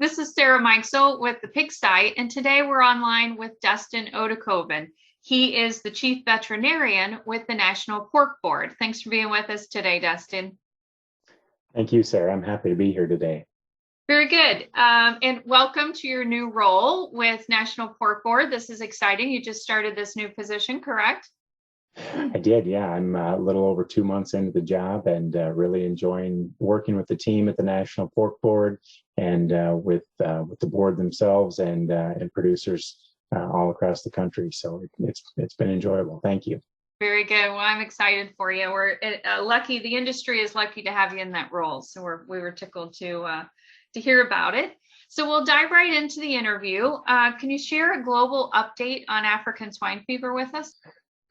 This is Sarah Meixel with the Pigsty, and today we're online with Dustin Oedekoven. He is the Chief Veterinarian with the National Pork Board. Thanks for being with us today, Dustin. Thank you, Sarah. I'm happy to be here today. Very good. And welcome to your new role with National Pork Board. This is exciting. You just started this new position, correct? I did, yeah. I'm a little over 2 months into the job and really enjoying working with the team at the National Pork Board and with the board themselves and producers all across the country. So it's been enjoyable. Thank you. Very good. Well, I'm excited for you. We're lucky. The industry is lucky to have you in that role. So we were tickled to hear about it. So we'll dive right into the interview. Can you share a global update on African swine fever with us?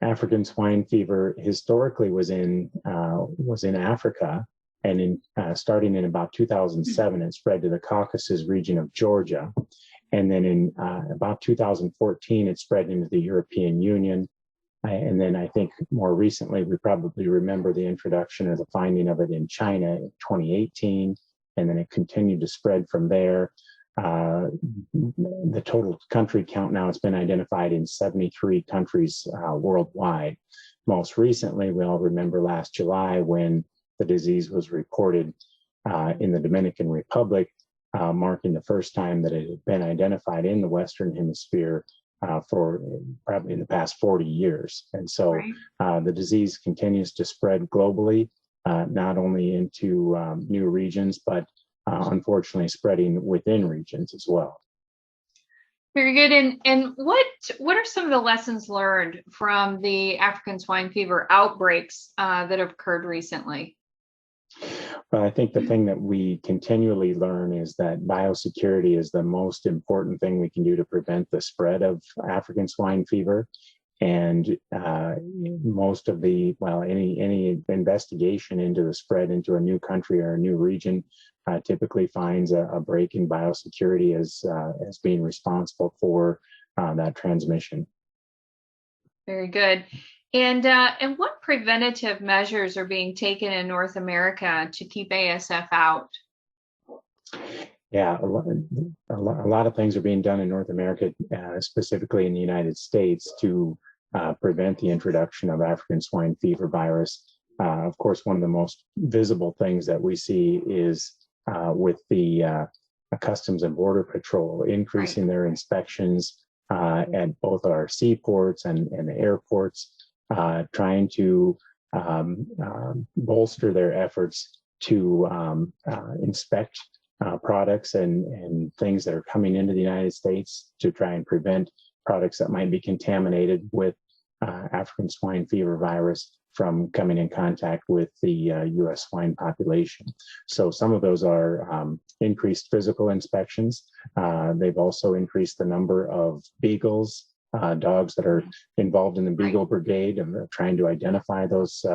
African swine fever historically was in Africa, and starting in about 2007, it spread to the Caucasus region of Georgia, and then in about 2014, it spread into the European Union, and then I think more recently, we probably remember the introduction or the finding of it in China in 2018, and then it continued to spread from there. The total country count now, it's been identified in 73 countries worldwide. Most recently, we all remember last July when the disease was reported in the Dominican Republic, marking the first time that it had been identified in the Western Hemisphere for probably in the past 40 years. And so the disease continues to spread globally, not only into new regions, but unfortunately spreading within regions as well. Very good. And what are some of the lessons learned from the African swine fever outbreaks that have occurred recently? Well, I think the thing that we continually learn is that biosecurity is the most important thing we can do to prevent the spread of African swine fever. And most of any investigation into the spread into a new country or a new region typically finds a break in biosecurity as being responsible for that transmission. Very good. And what preventative measures are being taken in North America to keep ASF out? Yeah, a lot of things are being done in North America, specifically in the United States, to prevent the introduction of African swine fever virus. Of course, one of the most visible things that we see is with the Customs and Border Patrol increasing their inspections at both our seaports and the airports, trying to bolster their efforts to inspect products and things that are coming into the United States to try and prevent products that might be contaminated with African swine fever virus from coming in contact with the U.S. swine population. So some of those are increased physical inspections. They've also increased the number of beagles, dogs that are involved in the Beagle Brigade, and trying to identify those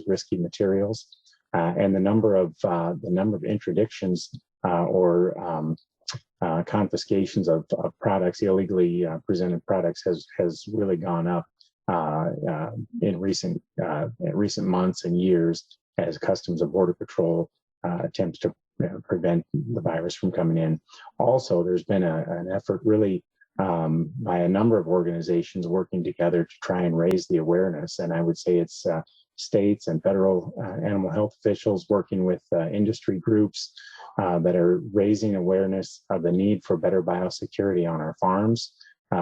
risky materials, and the number of interdictions or confiscations of products, illegally presented products, has really gone up in recent months and years as Customs and Border Patrol attempts to prevent the virus from coming in. Also, there's been an effort really by a number of organizations working together to try and raise the awareness, and I would say it's states and federal animal health officials working with industry groups that are raising awareness of the need for better biosecurity on our farms.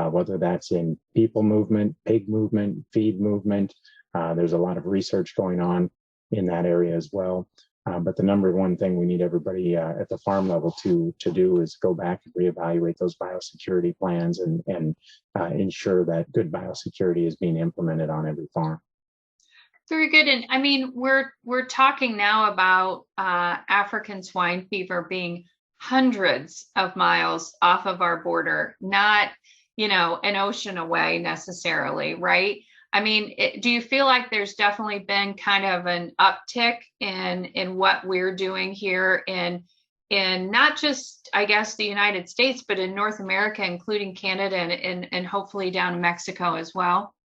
Whether that's in people movement, pig movement, feed movement. There's a lot of research going on in that area as well. But the number one thing we need everybody at the farm level to do is go back and reevaluate those biosecurity plans and ensure that good biosecurity is being implemented on every farm. Very good. And I mean, we're talking now about African swine fever being hundreds of miles off of our border, not an ocean away necessarily, right? I mean, do you feel like there's definitely been kind of an uptick in what we're doing here in not just, I guess, the United States, but in North America, including Canada and hopefully down in Mexico as well?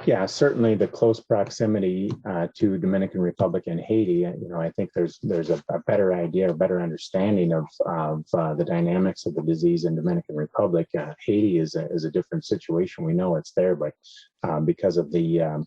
Yeah, certainly the close proximity to Dominican Republic and Haiti. I think there's a better idea, a better understanding of the dynamics of the disease in Dominican Republic. Haiti is a different situation. We know it's there, but because of the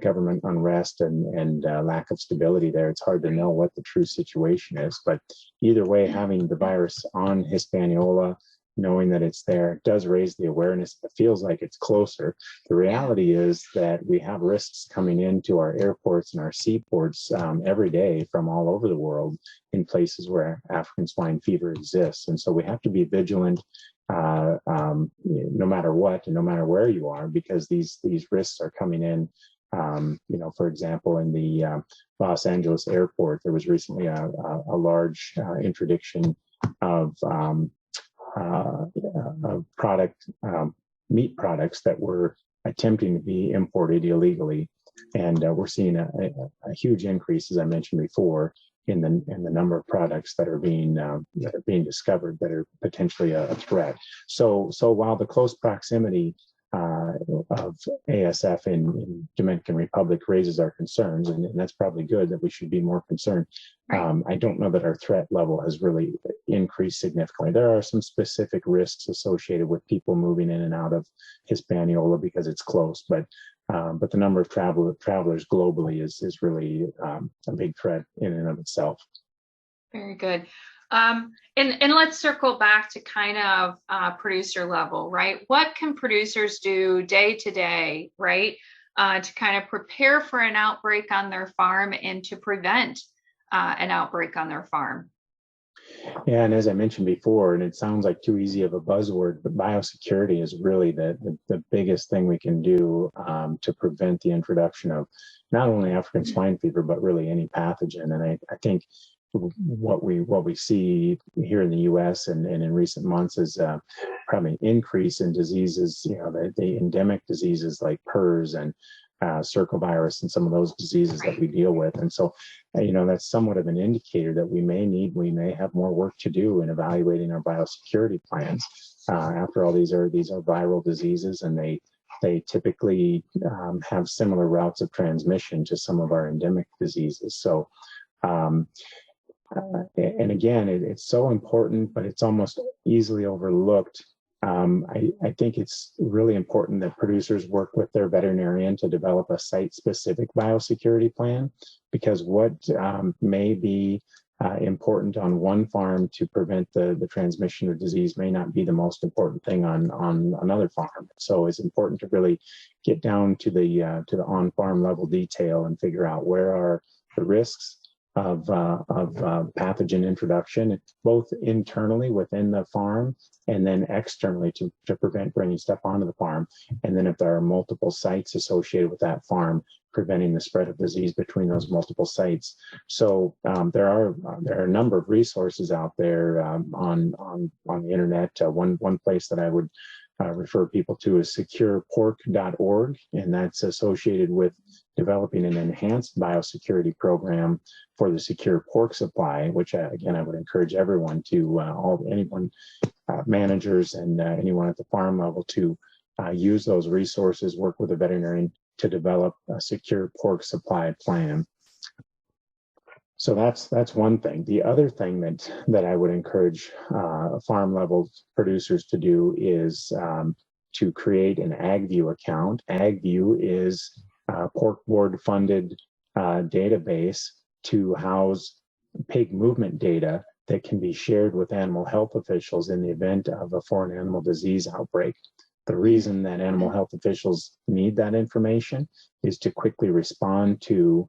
government unrest and lack of stability there, it's hard to know what the true situation is. But either way, having the virus on Hispaniola, knowing that it's there, does raise the awareness. It feels like it's closer. The reality is that we have risks coming into our airports and our seaports every day from all over the world in places where African swine fever exists. And so we have to be vigilant no matter what and no matter where you are, because these risks are coming in. For example, in the Los Angeles airport, there was recently a large interdiction of meat products that were attempting to be imported illegally, and we're seeing a huge increase, as I mentioned before, in the number of products that are being discovered that are potentially a threat. So while the close proximity of ASF in Dominican Republic raises our concerns, and that's probably good that we should be more concerned. Right. I don't know that our threat level has really increased significantly. There are some specific risks associated with people moving in and out of Hispaniola because it's close, but the number of travelers globally is really a big threat in and of itself. Very good. And let's circle back to kind of producer level, right? What can producers do day to day, right, to kind of prepare for an outbreak on their farm and to prevent an outbreak on their farm? Yeah, and as I mentioned before, and it sounds like too easy of a buzzword, but biosecurity is really the biggest thing we can do to prevent the introduction of not only African swine fever, but really any pathogen. And I think what we see here in the U.S. and in recent months is probably an increase in diseases, the endemic diseases like PRRS and circovirus and some of those diseases that we deal with. And so, that's somewhat of an indicator that we may have more work to do in evaluating our biosecurity plans. After all, these are viral diseases, and they typically have similar routes of transmission to some of our endemic diseases. So, and again, it's so important, but it's almost easily overlooked. I think it's really important that producers work with their veterinarian to develop a site-specific biosecurity plan, because what may be important on one farm to prevent the transmission of disease may not be the most important thing on another farm. So it's important to really get down to the on-farm level detail and figure out where are the risks of pathogen introduction, both internally within the farm and then externally to prevent bringing stuff onto the farm. And then if there are multiple sites associated with that farm, preventing the spread of disease between those multiple sites. So there are a number of resources out there on the internet. One place that I would refer people to is securepork.org, and that's associated with developing an enhanced biosecurity program for the secure pork supply, which again, I would encourage everyone to, managers and anyone at the farm level to use those resources, work with a veterinarian to develop a secure pork supply plan. So that's one thing. The other thing that I would encourage farm level producers to do is to create an AgView account. AgView is a pork board funded database to house pig movement data that can be shared with animal health officials in the event of a foreign animal disease outbreak. The reason that animal health officials need that information is to quickly respond to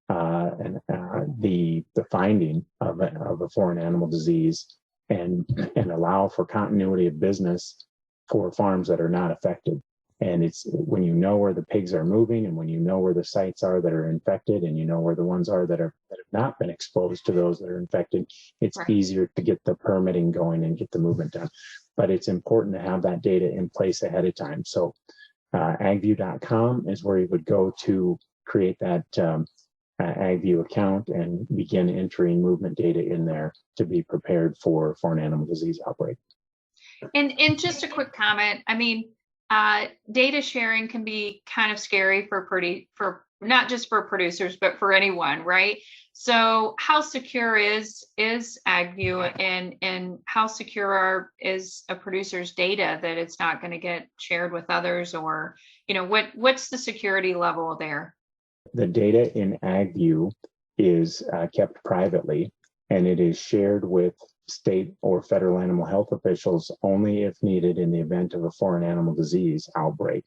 the finding of a foreign animal disease and allow for continuity of business for farms that are not affected. And it's when you know where the pigs are moving, and when you know where the sites are that are infected, and you know where the ones are that have not been exposed to those that are infected, it's easier to get the permitting going and get the movement done. But it's important to have that data in place ahead of time. So agview.com is where you would go to create that AgView account and begin entering movement data in there to be prepared for an animal disease outbreak. And just a quick comment. I mean, data sharing can be kind of scary for not just for producers, but for anyone, right? So how secure is AgView, and how secure is a producer's data that it's not going to get shared with others, or what's the security level there? The data in AgView is kept privately, and it is shared with state or federal animal health officials only if needed in the event of a foreign animal disease outbreak.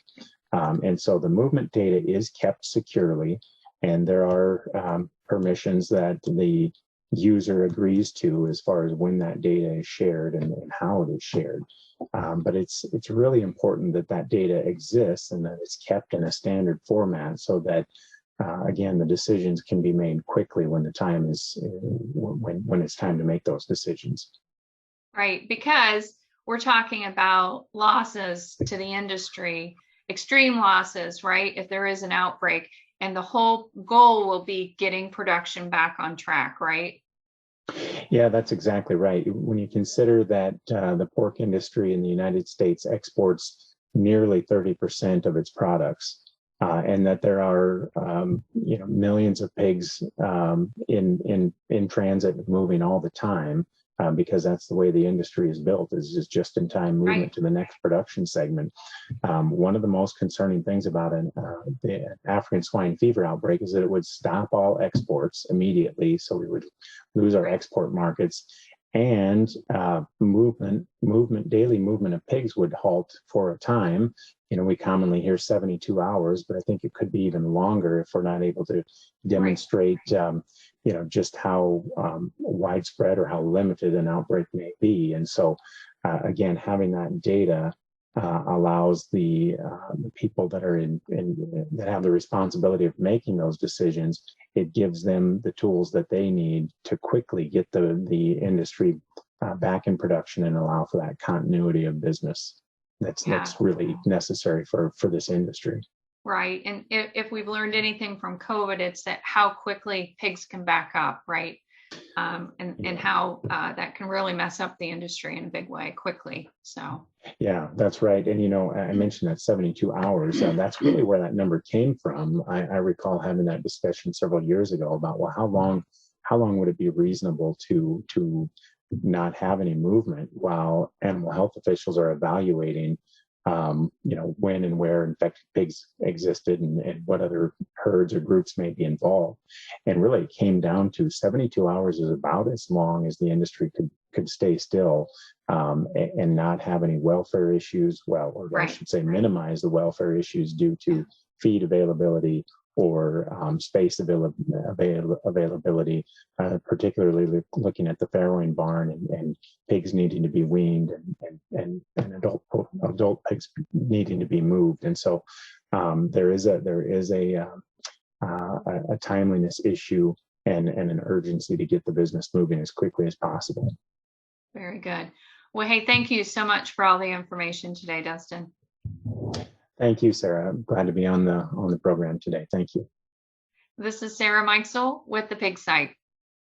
And so the movement data is kept securely, and there are permissions that the user agrees to as far as when that data is shared and how it is shared. But it's really important that that data exists and that it's kept in a standard format so that again, the decisions can be made quickly when the time is when it's time to make those decisions. Right, because we're talking about losses to the industry, extreme losses, right? If there is an outbreak, and the whole goal will be getting production back on track, right? Yeah, that's exactly right. When you consider that the pork industry in the United States exports nearly 30% of its products, and that there are millions of pigs in transit moving all the time, because that's the way the industry is built, is just in time movement Right. to the next production segment. One of the most concerning things about the African swine fever outbreak is that it would stop all exports immediately, so we would lose our export markets, and daily movement of pigs would halt for a time. We commonly hear 72 hours, but I think it could be even longer if we're not able to demonstrate, just how widespread or how limited an outbreak may be. And so, again, having that data allows the people that are that have the responsibility of making those decisions. It gives them the tools that they need to quickly get the industry back in production and allow for that continuity of business that's really necessary for this industry. Right. And if we've learned anything from COVID, it's that how quickly pigs can back up, right? And how that can really mess up the industry in a big way quickly. So yeah, that's right. And I mentioned that 72 hours. That's really where that number came from. I recall having that discussion several years ago about, well, how long would it be reasonable to not have any movement while animal health officials are evaluating when and where infected pigs existed and what other herds or groups may be involved. And really it came down to 72 hours is about as long as the industry could stay still and not have any welfare issues, or I should say minimize the welfare issues due to feed availability or space availability, particularly looking at the farrowing barn and pigs needing to be weaned and adult pigs needing to be moved. And so there is a timeliness issue and an urgency to get the business moving as quickly as possible. Very good. Well, hey, thank you so much for all the information today, Dustin. Thank you, Sarah. I'm glad to be on the program today. Thank you. This is Sarah Mikesell with the Pig Site.